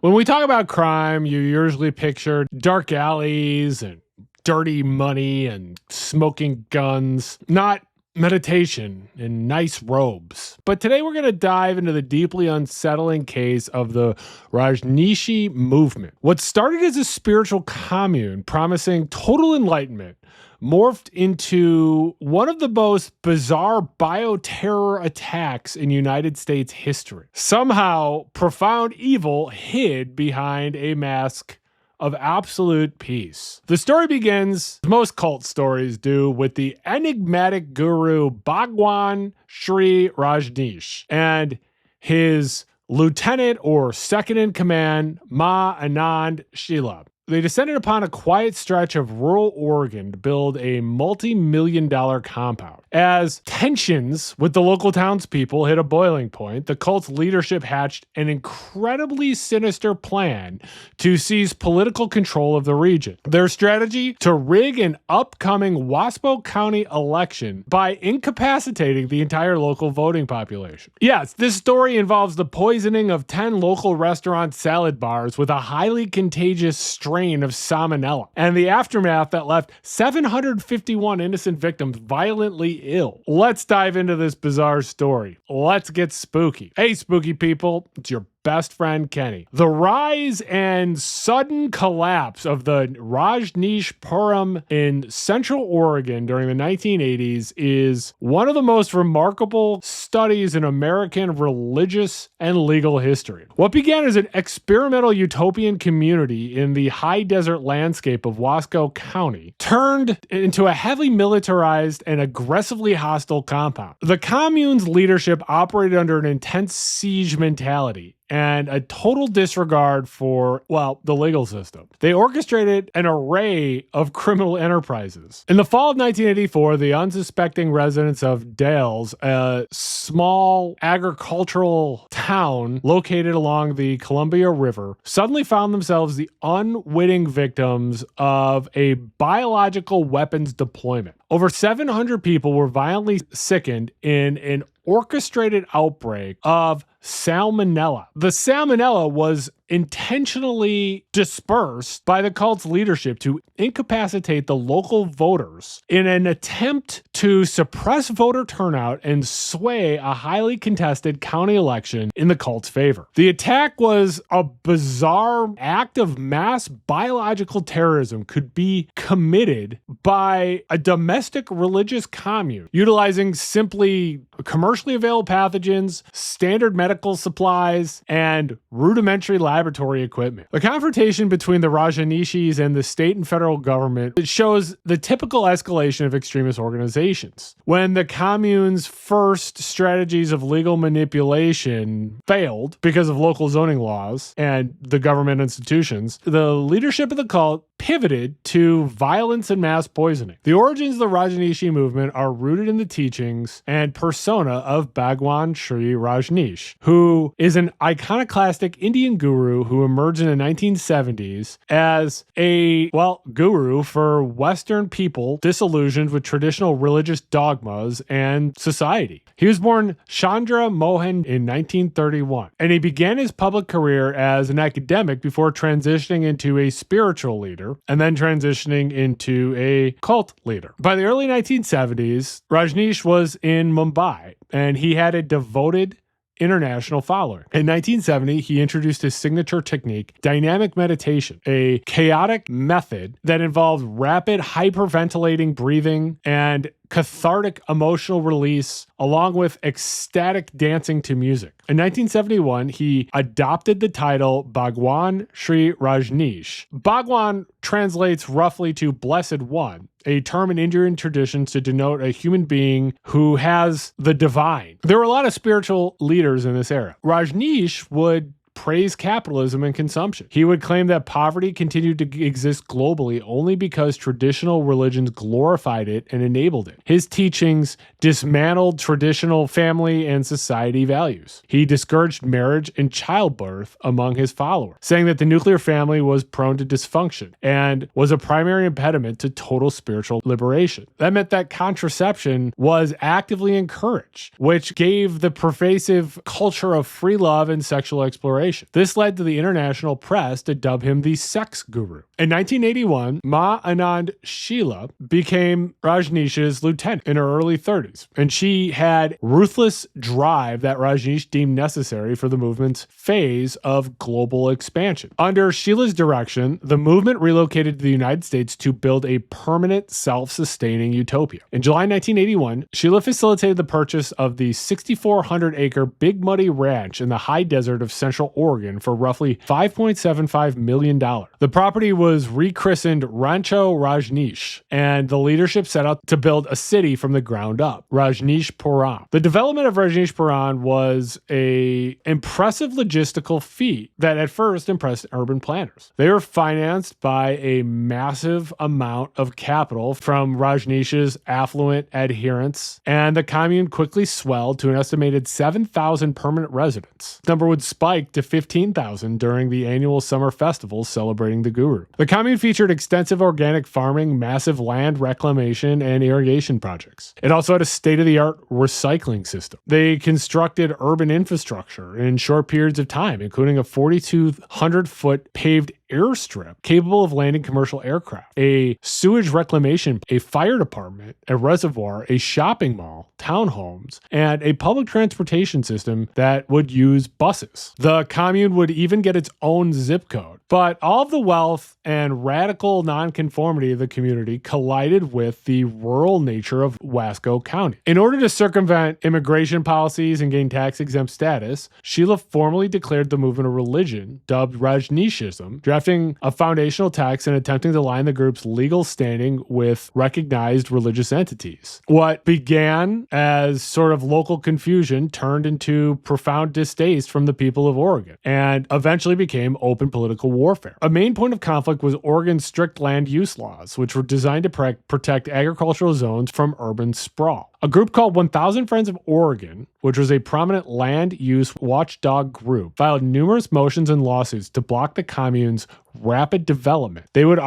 When we talk about crime, you usually picture dark alleys and dirty money and smoking guns, not meditation and nice robes. But today we're going to dive into the deeply unsettling case of the Rajneeshi movement. What started as a spiritual commune promising total enlightenment morphed into one of the most bizarre bioterror attacks in United States history. Somehow, profound evil hid behind a mask of absolute peace. The story begins, as most cult stories do, with the enigmatic guru Bhagwan Shree Rajneesh and his lieutenant or second in command, Anand Sheela. They descended upon a quiet stretch of rural Oregon to build a multi-million-dollar compound. As tensions with the local townspeople hit a boiling point, the cult's leadership hatched an incredibly sinister plan to seize political control of the region. Their strategy? To rig an upcoming Wasco County election by incapacitating the entire local voting population. Yes, this story involves the poisoning of 10 local restaurant salad bars with a highly contagious strain of salmonella, and the aftermath that left 751 innocent victims violently ill. Let's dive into this bizarre story. Let's get spooky. Hey, spooky people, it's your best friend Kenny. The rise and sudden collapse of the Rajneeshpuram in Central Oregon during the 1980s is one of the most remarkable studies in American religious and legal history. What began as an experimental utopian community in the high desert landscape of Wasco County turned into a heavily militarized and aggressively hostile compound. The commune's leadership operated under an intense siege mentality and a total disregard for, well, the legal system. They orchestrated an array of criminal enterprises. In the fall of 1984, the unsuspecting residents of Dalles, a small agricultural town located along the Columbia River, suddenly found themselves the unwitting victims of a biological weapons deployment. Over 700 people were violently sickened in an orchestrated outbreak of salmonella. The salmonella was intentionally dispersed by the cult's leadership to incapacitate the local voters in an attempt to suppress voter turnout and sway a highly contested county election in the cult's favor. The attack was a bizarre act of mass biological terrorism could be committed by a domestic religious commune, utilizing simply commercially available pathogens, standard medical supplies, and rudimentary laboratory equipment. The confrontation between the Rajneeshis and the state and federal government shows the typical escalation of extremist organizations. When the commune's first strategies of legal manipulation failed because of local zoning laws and the government institutions, the leadership of the cult pivoted to violence and mass poisoning. The origins of the Rajneeshi movement are rooted in the teachings and persona of Bhagwan Shree Rajneesh, who is an iconoclastic Indian guru who emerged in the 1970s as a, guru for Western people disillusioned with traditional religious dogmas and society. He was born Chandra Mohan in 1931, and he began his public career as an academic before transitioning into a spiritual leader and then transitioning into a cult leader. By the early 1970s, Rajneesh was in Mumbai, and he had a devoted international following. In 1970, he introduced his signature technique, dynamic meditation, a chaotic method that involved rapid hyperventilating breathing and cathartic emotional release, along with ecstatic dancing to music. In 1971, he adopted the title Bhagwan Shree Rajneesh. Bhagwan translates roughly to Blessed One, a term in Indian traditions to denote a human being who has the divine. There were a lot of spiritual leaders in this era. Rajneesh would praise capitalism and consumption. He would claim that poverty continued to exist globally only because traditional religions glorified it and enabled it. His teachings dismantled traditional family and society values. He discouraged marriage and childbirth among his followers, saying that the nuclear family was prone to dysfunction and was a primary impediment to total spiritual liberation. That meant that contraception was actively encouraged, which gave the pervasive culture of free love and sexual exploration. operation. This led to the international press to dub him the sex guru. In 1981, Ma Anand Sheela became Rajneesh's lieutenant in her early 30s, and she had ruthless drive that Rajneesh deemed necessary for the movement's phase of global expansion. Under Sheela's direction, the movement relocated to the United States to build a permanent, self-sustaining utopia. In July 1981, Sheela facilitated the purchase of the 6,400-acre Big Muddy Ranch in the high desert of Central Oregon for roughly $5.75 million. The property was rechristened Rancho Rajneesh, and the leadership set out to build a city from the ground up, Rajneeshpuram. The development of Rajneeshpuram was an impressive logistical feat that at first impressed urban planners. They were financed by a massive amount of capital from Rajneesh's affluent adherents, and the commune quickly swelled to an estimated 7,000 permanent residents. The number would spike to 15,000 during the annual summer festivals celebrating the guru. The commune featured extensive organic farming, massive land reclamation, and irrigation projects. It also had a state-of-the-art recycling system. They constructed urban infrastructure in short periods of time, including a 4,200-foot paved airstrip capable of landing commercial aircraft, a sewage reclamation, a fire department, a reservoir, a shopping mall, townhomes, and a public transportation system that would use buses. The commune would even get its own zip code. But all of the wealth and radical nonconformity of the community collided with the rural nature of Wasco County. In order to circumvent immigration policies and gain tax-exempt status, Sheela formally declared the movement a religion, dubbed Rajneeshism, drafting a foundational text and attempting to align the group's legal standing with recognized religious entities. What began as sort of local confusion turned into profound distaste from the people of Oregon, and eventually became open political warfare. A main point of conflict was Oregon's strict land use laws, which were designed to protect agricultural zones from urban sprawl. A group called 1,000 Friends of Oregon, which was a prominent land use watchdog group, filed numerous motions and lawsuits to block the commune's rapid development. They would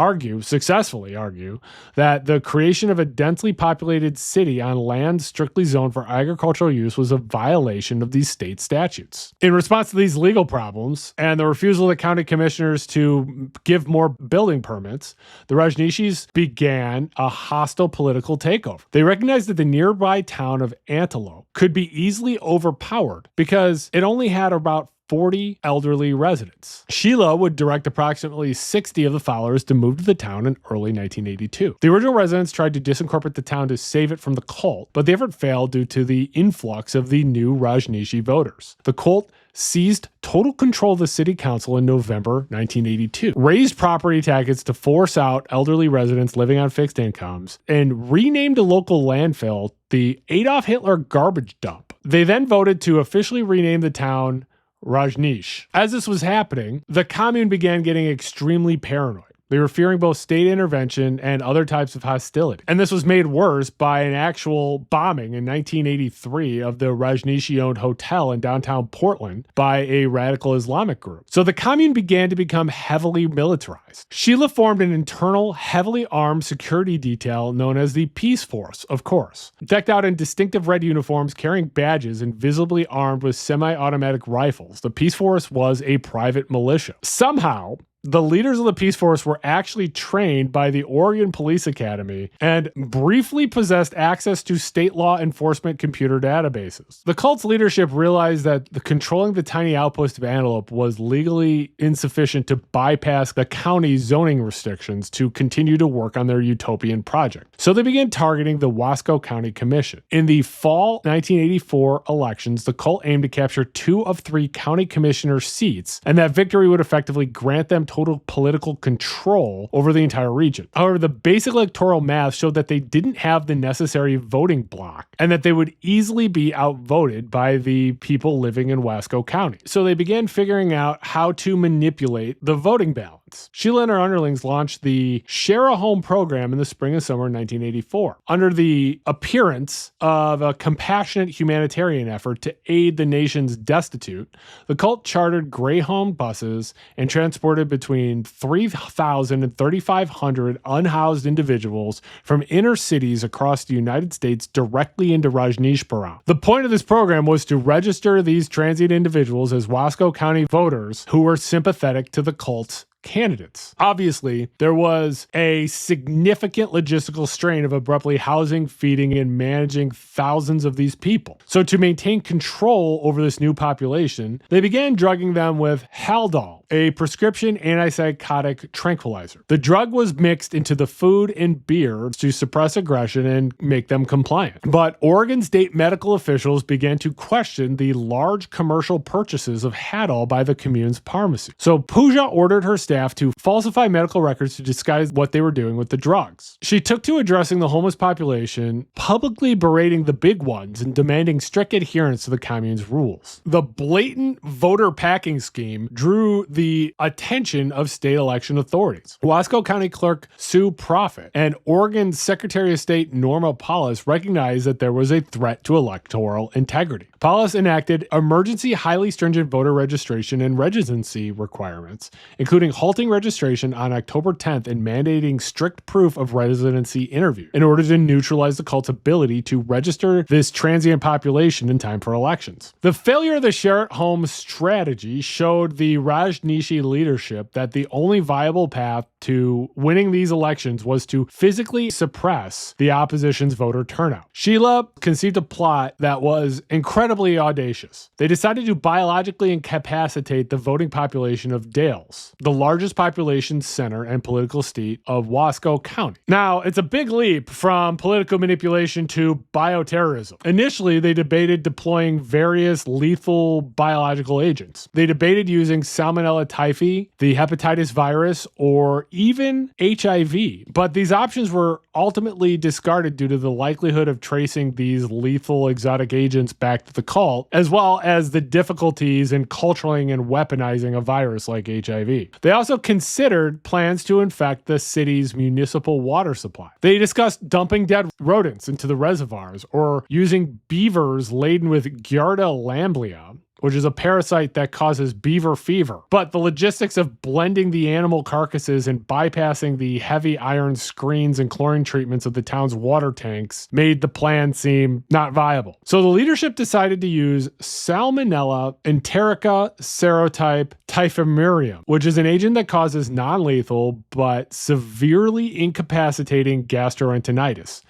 successfully argue, that the creation of a densely populated city on land strictly zoned for agricultural use was a violation of these state statutes. In response to these legal problems and the refusal of the county commissioners to give more building permits, the Rajneeshis began a hostile political takeover. They recognized that the nearby town of Antelope could be easily overpowered because it only had about 40 elderly residents. Sheela would direct approximately 60 of the followers to move to the town in early 1982. The original residents tried to disincorporate the town to save it from the cult, but the effort failed due to the influx of the new Rajneeshi voters. The cult seized total control of the city council in November 1982, raised property taxes to force out elderly residents living on fixed incomes, and renamed a local landfill the Adolf Hitler garbage dump. They then voted to officially rename the town Rajneesh. As this was happening, the commune began getting extremely paranoid. They were fearing both state intervention and other types of hostility. And this was made worse by an actual bombing in 1983 of the Rajneeshi-owned hotel in downtown Portland by a radical Islamic group. So the commune began to become heavily militarized. Sheela formed an internal, heavily armed security detail known as the Peace Force, of course. Decked out in distinctive red uniforms, carrying badges, and visibly armed with semi-automatic rifles, the Peace Force was a private militia. Somehow, the leaders of the Peace Force were actually trained by the Oregon Police Academy and briefly possessed access to state law enforcement computer databases. The cult's leadership realized that controlling the tiny outpost of Antelope was legally insufficient to bypass the county's zoning restrictions to continue to work on their utopian project. So they began targeting the Wasco County Commission. In the fall 1984 elections, the cult aimed to capture 2 of 3 county commissioner seats, and that victory would effectively grant them total political control over the entire region. However, the basic electoral math showed that they didn't have the necessary voting block and that they would easily be outvoted by the people living in Wasco County. So they began figuring out how to manipulate the voting balance. months. Sheela and her underlings launched the Share a Home program in the spring and summer of 1984. Under the appearance of a compassionate humanitarian effort to aid the nation's destitute, the cult chartered Greyhound buses and transported between 3,000 and 3,500 unhoused individuals from inner cities across the United States directly into Rajneeshpuram. The point of this program was to register these transient individuals as Wasco County voters who were sympathetic to the cult's candidates. Obviously, there was a significant logistical strain of abruptly housing, feeding, and managing thousands of these people. So to maintain control over this new population, they began drugging them with Haldol, a prescription antipsychotic tranquilizer. The drug was mixed into the food and beer to suppress aggression and make them compliant. But Oregon state medical officials began to question the large commercial purchases of Haldol by the commune's pharmacy. So Pooja ordered her staff to falsify medical records to disguise what they were doing with the drugs. She took to addressing the homeless population, publicly berating the big ones and demanding strict adherence to the commune's rules. The blatant voter packing scheme drew the attention of state election authorities. Wasco County Clerk Sue Profit and Oregon Secretary of State Norma Paulus recognized that there was a threat to electoral integrity. Paulus enacted emergency highly stringent voter registration and residency requirements, including halting registration on October 10th and mandating strict proof of residency interview in order to neutralize the cult's ability to register this transient population in time for elections. The failure of the Share at Home strategy showed the Rajneeshi leadership that the only viable path to winning these elections was to physically suppress the opposition's voter turnout. Sheela conceived a plot that was incredibly audacious. They decided to biologically incapacitate the voting population of Dalles, the largest population center and political seat of Wasco County. Now, it's a big leap from political manipulation to bioterrorism. Initially, they debated deploying various lethal biological agents. They debated using Salmonella typhi, the hepatitis virus, or even HIV. But these options were ultimately discarded due to the likelihood of tracing these lethal exotic agents back to the cult, as well as the difficulties in culturing and weaponizing a virus like HIV. They also considered plans to infect the city's municipal water supply. They discussed dumping dead rodents into the reservoirs or using beavers laden with Giardia lamblia, which is a parasite that causes beaver fever. But the logistics of blending the animal carcasses and bypassing the heavy iron screens and chlorine treatments of the town's water tanks made the plan seem not viable. So the leadership decided to use Salmonella enterica serotype typhimurium, which is an agent that causes non-lethal but severely incapacitating gastroenteritis.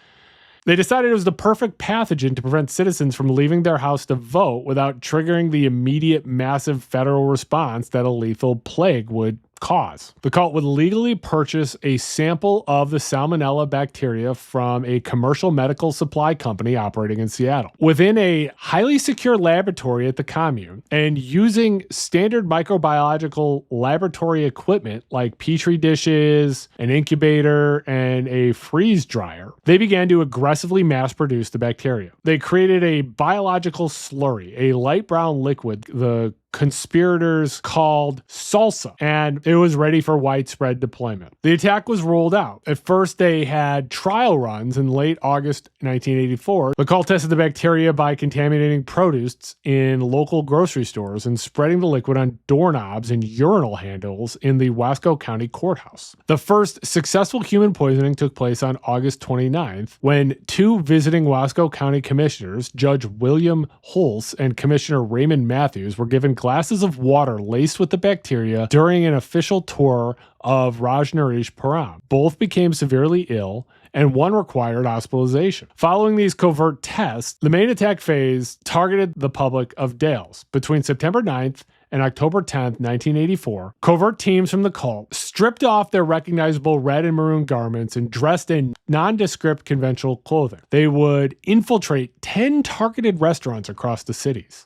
They decided it was the perfect pathogen to prevent citizens from leaving their house to vote without triggering the immediate massive federal response that a lethal plague would cause. The cult would legally purchase a sample of the Salmonella bacteria from a commercial medical supply company operating in Seattle. Within a highly secure laboratory at the Commune, and using standard microbiological laboratory equipment like petri dishes, an incubator, and a freeze dryer, they began to aggressively mass produce the bacteria. They created a biological slurry, a light brown liquid the conspirators called salsa, and it was ready for widespread deployment. The attack was rolled out. At first, they had trial runs in late August 1984. The cult tested the bacteria by contaminating produce in local grocery stores and spreading the liquid on doorknobs and urinal handles in the Wasco County courthouse. The first successful human poisoning took place on August 29th when two visiting Wasco County commissioners, Judge William Holtz and Commissioner Raymond Matthews, were given glasses of water laced with the bacteria during an official tour of Rajneeshpuram. Both became severely ill, and one required hospitalization. Following these covert tests, the main attack phase targeted the public of Dalles. Between September 9th and October 10th, 1984, covert teams from the cult stripped off their recognizable red and maroon garments and dressed in nondescript conventional clothing. They would infiltrate 10 targeted restaurants across the cities.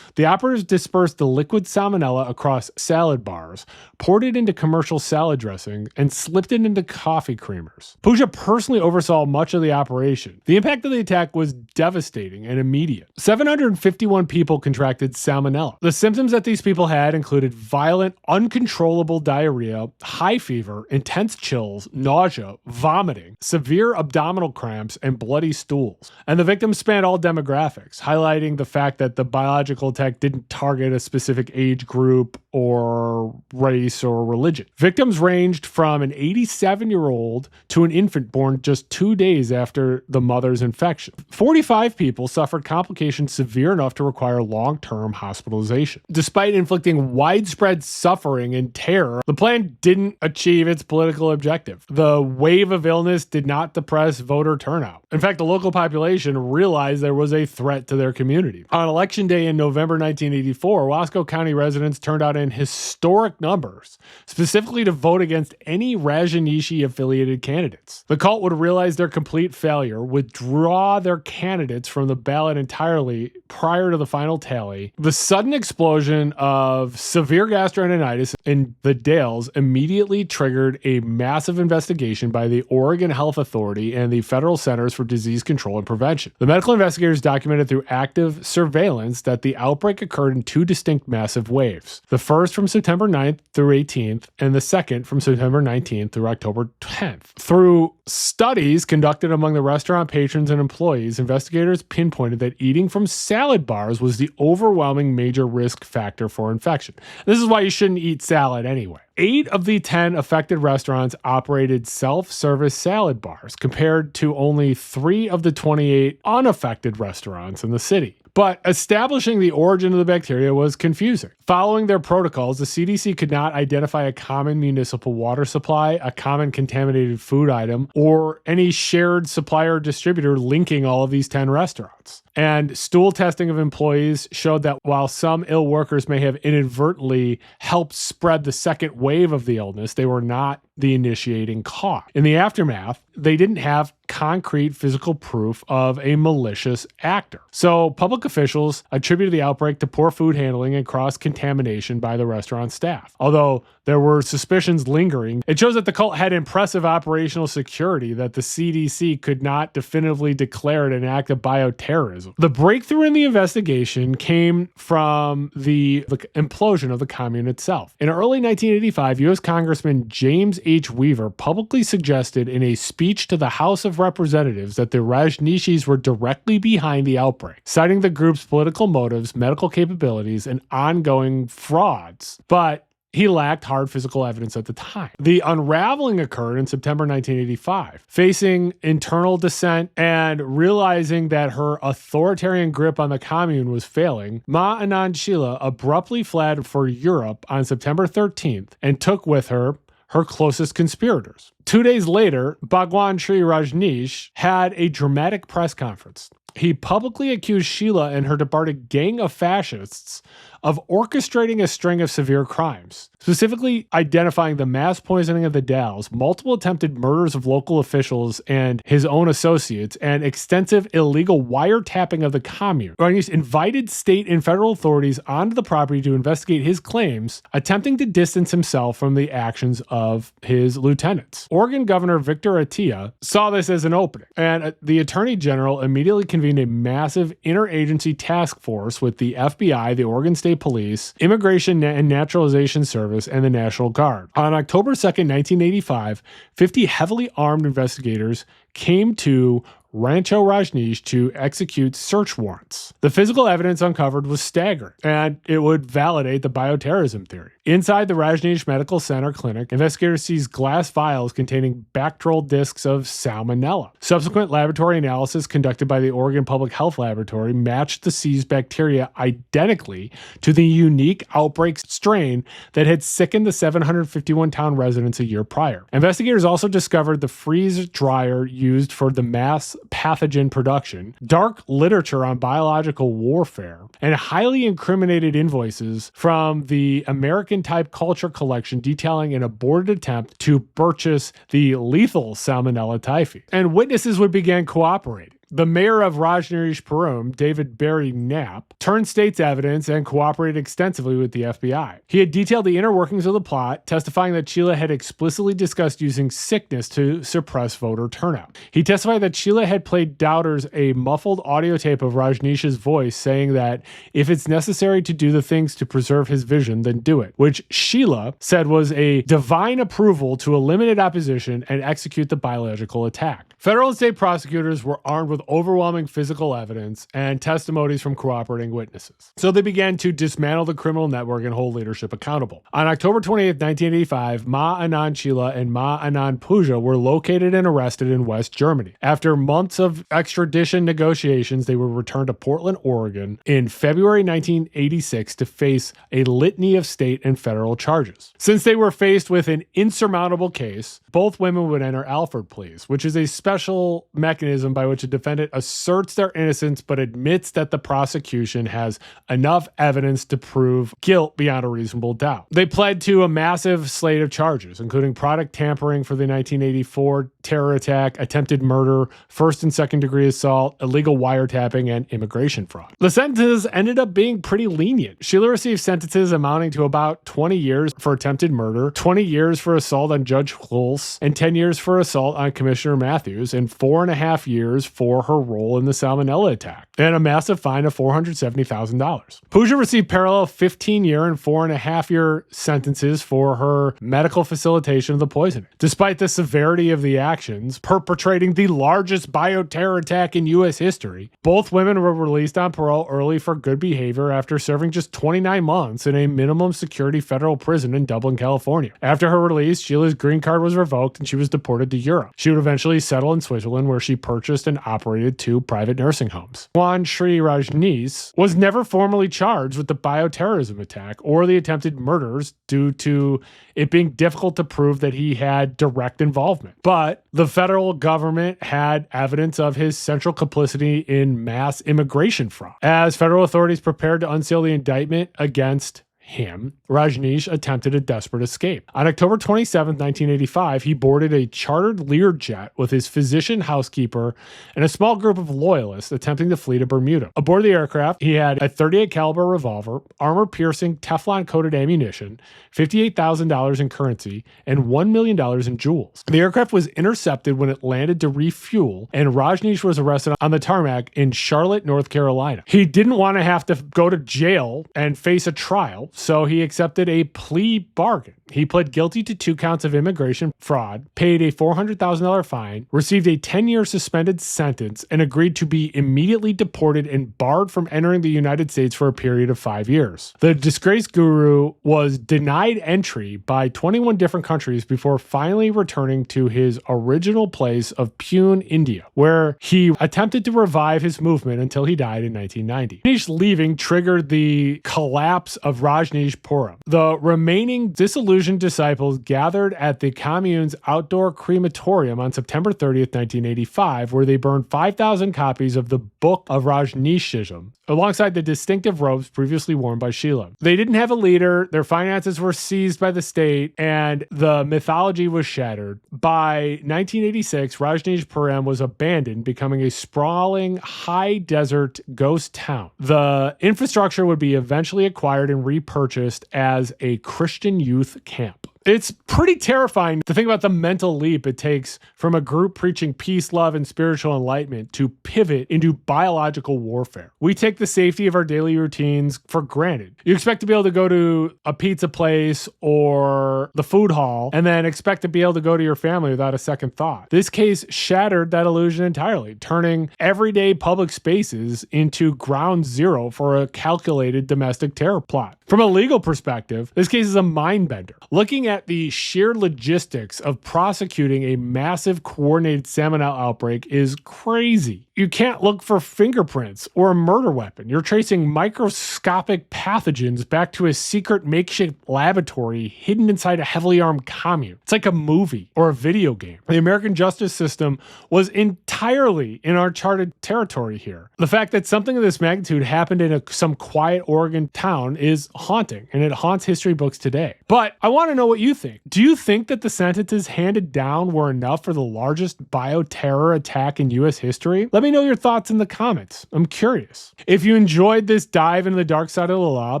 The operatives dispersed the liquid salmonella across salad bars, poured it into commercial salad dressing, and slipped it into coffee creamers. Pooja personally oversaw much of the operation. The impact of the attack was devastating and immediate. 751 people contracted salmonella. The symptoms that these people had included violent, uncontrollable diarrhea, high fever, intense chills, nausea, vomiting, severe abdominal cramps, and bloody stools. And the victims spanned all demographics, highlighting the fact that the biological attack didn't target a specific age group or race or religion. Victims ranged from an 87-year-old to an infant born just 2 days after the mother's infection. 45 people suffered complications severe enough to require long-term hospitalization. Despite inflicting widespread suffering and terror, the plan didn't achieve its political objective. The wave of illness did not depress voter turnout. In fact, the local population realized there was a threat to their community. On Election Day in November 1984, Wasco County residents turned out in historic numbers, specifically to vote against any Rajneeshi-affiliated candidates. The cult would realize their complete failure, withdraw their candidates from the ballot entirely prior to the final tally. The sudden explosion of severe gastroenteritis in the Dalles immediately triggered a massive investigation by the Oregon Health Authority and the Federal Centers for Disease Control and Prevention. The medical investigators documented through active surveillance that the outbreak occurred in two distinct massive waves. The first from September 9th through 18th, and the second from September 19th through October 10th. Through studies conducted among the restaurant patrons and employees, investigators pinpointed that eating from salad bars was the overwhelming major risk factor for infection. This is why you shouldn't eat salad anyway. 8 of the 10 affected restaurants operated self-service salad bars, compared to only 3 of the 28 unaffected restaurants in the city. But establishing the origin of the bacteria was confusing. Following their protocols, the CDC could not identify a common municipal water supply, a common contaminated food item, or any shared supplier or distributor linking all of these 10 restaurants. And stool testing of employees showed that while some ill workers may have inadvertently helped spread the second wave of the illness, they were not the initiating cause. In the aftermath, they didn't have concrete physical proof of a malicious actor. So public officials attributed the outbreak to poor food handling and cross-contamination by the restaurant staff. Although there were suspicions lingering, it shows that the cult had impressive operational security that the CDC could not definitively declare it an act of bioterrorism. The breakthrough in the investigation came from the implosion of the commune itself. In early 1985, U.S. Congressman James H. Weaver publicly suggested in a speech to the House of Representatives that the Rajneeshis were directly behind the outbreak, citing the group's political motives, medical capabilities, and ongoing frauds. But he lacked hard physical evidence at the time. The unraveling occurred in September 1985. Facing internal dissent and realizing that her authoritarian grip on the commune was failing, Ma Anand Sheela abruptly fled for Europe on September 13th and took with her closest conspirators. 2 days later, Bhagwan Shree Rajneesh had a dramatic press conference. He publicly accused Sheela and her departed gang of fascists of orchestrating a string of severe crimes, specifically identifying the mass poisoning of the Dalles, multiple attempted murders of local officials and his own associates, and extensive illegal wiretapping of the commune. Rajneesh invited state and federal authorities onto the property to investigate his claims, attempting to distance himself from the actions of his lieutenants. Oregon Governor Victor Atiyeh saw this as an opening, and the Attorney General immediately convened a massive interagency task force with the FBI, the Oregon State Police, Immigration and Naturalization Service, and the National Guard. On October 2nd, 1985, 50 heavily armed investigators came to Rancho Rajneesh to execute search warrants. The physical evidence uncovered was staggering, and it would validate the bioterrorism theory. Inside the Rajneesh Medical Center clinic, investigators seized glass vials containing Bacterial discs of salmonella. Subsequent laboratory analysis conducted by the Oregon Public Health Laboratory matched the seized bacteria identically to the unique outbreak strain that had sickened the 751-town residents a year prior. Investigators also discovered the freeze dryer used for the mass pathogen production, dark literature on biological warfare, and highly incriminated invoices from the American Type Culture collection detailing an aborted attempt to purchase the lethal Salmonella typhi. And witnesses would begin cooperating. The mayor of Rajneeshpuram, David Barry Knapp, turned state's evidence and cooperated extensively with the FBI. He had detailed the inner workings of the plot, testifying that Sheela had explicitly discussed using sickness to suppress voter turnout. He testified that Sheela had played doubters a muffled audio tape of Rajneesh's voice saying that if it's necessary to do the things to preserve his vision, then do it, which Sheela said was a divine approval to eliminate opposition and execute the biological attack. Federal and state prosecutors were armed with overwhelming physical evidence and testimonies from cooperating witnesses. So they began to dismantle the criminal network and hold leadership accountable. On October 28, 1985, Ma Anand Sheela and Ma Anand Puja were located and arrested in West Germany. After months of extradition negotiations, they were returned to Portland, Oregon in February 1986 to face a litany of state and federal charges. Since they were faced with an insurmountable case, both women would enter Alford pleas, which is a special mechanism by which a defendant asserts their innocence but admits that the prosecution has enough evidence to prove guilt beyond a reasonable doubt. They pled to a massive slate of charges, including product tampering for the 1984 terror attack, attempted murder, first and second degree assault, illegal wiretapping, and immigration fraud. The sentences ended up being pretty lenient. Sheela received sentences amounting to about 20 years for attempted murder, 20 years for assault on Judge Hulse, and 10 years for assault on Commissioner Matthews, and 4.5 years for her role in the Salmonella attack, and a massive fine of $470,000. Puja received parallel 15-year and 4.5-year sentences for her medical facilitation of the poisoning. Despite the severity of the actions, perpetrating the largest bioterror attack in U.S. history, both women were released on parole early for good behavior after serving just 29 months in a minimum security federal prison in Dublin, California. After her release, Sheela's green card was revoked and she was deported to Europe. She would eventually settle in Switzerland, where she purchased and operated 2 private nursing homes. Bhagwan Shree Rajneesh was never formally charged with the bioterrorism attack or the attempted murders due to it being difficult to prove that he had direct involvement. But the federal government had evidence of his central complicity in mass immigration fraud. As federal authorities prepared to unseal the indictment against him, Rajneesh attempted a desperate escape. On October 27, 1985, he boarded a chartered Learjet with his physician housekeeper and a small group of loyalists attempting to flee to Bermuda. Aboard the aircraft, he had a .38 caliber revolver, armor-piercing Teflon-coated ammunition, $58,000 in currency, and $1 million in jewels. The aircraft was intercepted when it landed to refuel, and Rajneesh was arrested on the tarmac in Charlotte, North Carolina. He didn't want to have to go to jail and face a trial, so he accepted a plea bargain. He pled guilty to 2 counts of immigration fraud, paid a $400,000 fine, received a 10-year suspended sentence, and agreed to be immediately deported and barred from entering the United States for a period of 5 years. The disgraced guru was denied entry by 21 different countries before finally returning to his original place of Pune, India, where he attempted to revive his movement until he died in 1990. Rajneesh leaving triggered the collapse of Rajneeshpuram. The remaining disillusioned disciples gathered at the Commune's outdoor crematorium on September 30th, 1985, where they burned 5,000 copies of the Book of Rajneeshism, alongside the distinctive robes previously worn by Sheela. They didn't have a leader, their finances were seized by the state, and the mythology was shattered. By 1986, Rajneeshpuram was abandoned, becoming a sprawling, high-desert ghost town. The infrastructure would be eventually acquired and repurchased as a Christian youth camp. It's pretty terrifying to think about the mental leap it takes from a group preaching peace, love, and spiritual enlightenment to pivot into biological warfare. We take the safety of our daily routines for granted. You expect to be able to go to a pizza place or the food hall and then expect to be able to go to your family without a second thought. This case shattered that illusion entirely, turning everyday public spaces into ground zero for a calculated domestic terror plot. From a legal perspective, this case is a mind bender. Looking at the sheer logistics of prosecuting a massive coordinated salmonella outbreak is crazy. You can't look for fingerprints or a murder weapon. You're tracing microscopic pathogens back to a secret makeshift laboratory hidden inside a heavily armed commune. It's like a movie or a video game. The American justice system was entirely in uncharted territory here. The fact that something of this magnitude happened in some quiet Oregon town is haunting, and it haunts history books today. But I want to know what you you think. Do you think that the sentences handed down were enough for the largest bioterror attack in U.S. history? Let me know your thoughts in the comments. I'm curious. If you enjoyed this dive into the dark side of the law,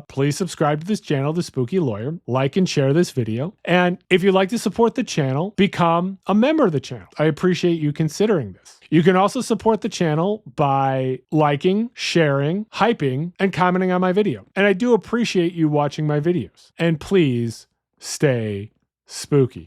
please subscribe to this channel, The Spooky Lawyer, like and share this video. And if you'd like to support the channel, become a member of the channel. I appreciate you considering this. You can also support the channel by liking, sharing, hyping, and commenting on my video. And I do appreciate you watching my videos. And please stay spooky.